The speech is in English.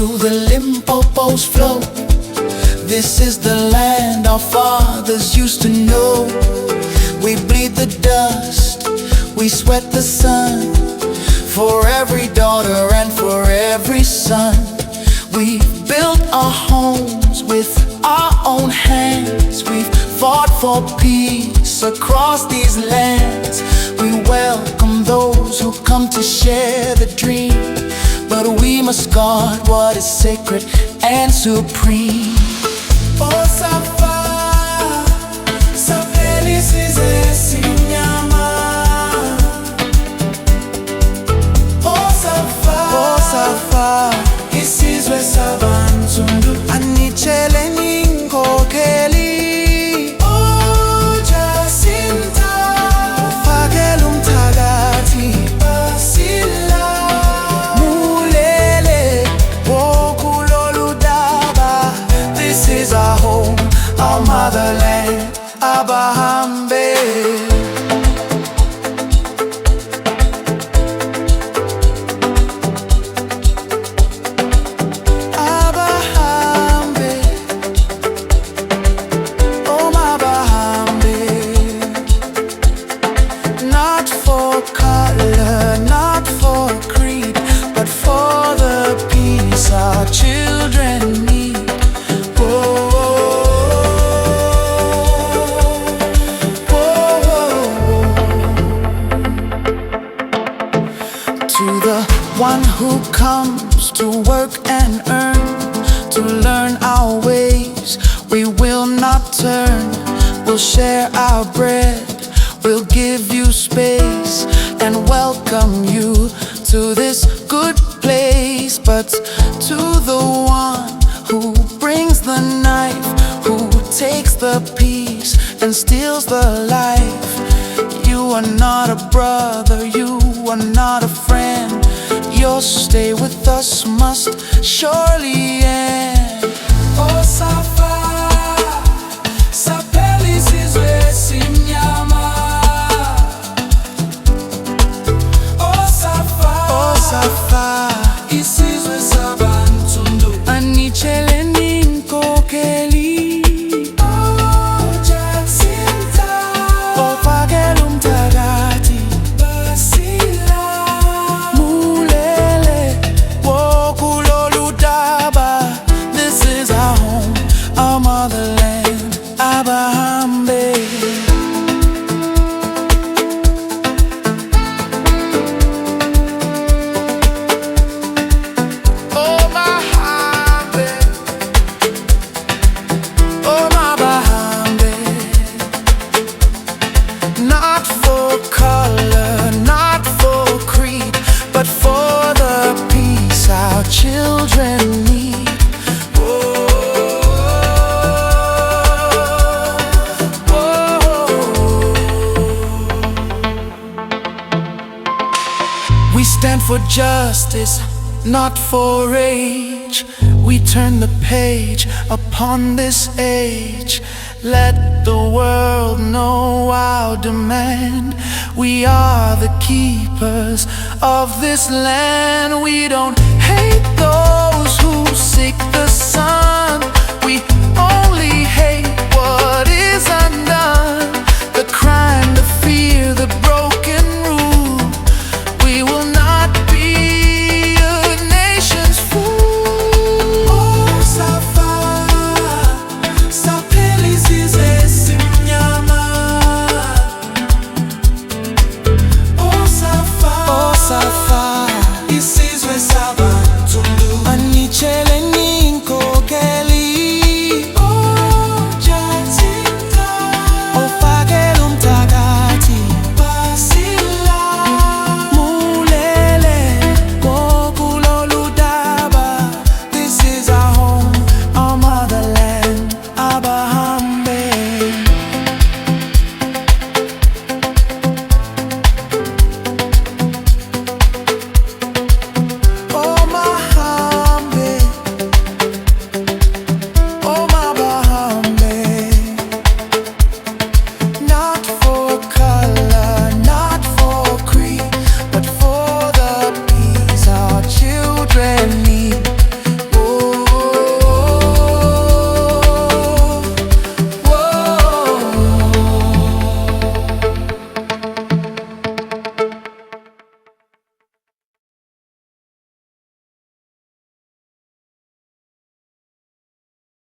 to the Limpopo's flow. This is the land our fathers used to know. We bleed the dust, we sweat the sun, for every daughter and for every son. We've built our homes with our own hands. We've fought for peace across these lands. We welcome those who come to share the dream, but we must guard what is sacred and supreme. Oh, Safa, Safeli size sinyama. Oh, Safa, isizwe sabansundu. Anichele ninkokeli. Oh, Jacinta, Phakela uMthakathi. Basila, mulele, wokuloludaba. This is our home, our motherland, ABAHAMBE. Children need. Whoa, whoa, whoa. To the one who comes to work and earn, to learn our ways, we will not turn. We'll share our bread, we'll give you space and welcome you to this good place. But to the one who brings the knife, who takes the peace and steals the life, you are not a brother, you are not a friend. Your stay with us must surely end. Oh, Safa, Safeli size sinyama. Oh, Safa, isizwe sabansundu. Anichele ninkokeli. Oh, Jacinta, oh, Phakela uMthakathi. Basila, mulele, wokuloludaba. This is our home, our motherland, ABAHAMBE. Not for color, not for creed, but for the peace our children need. Whoa, whoa. We stand for justice, not for rage. We turn the page upon this age. Let the world know our demand. We are the keepers of this land. We don't hate those who seek the sun.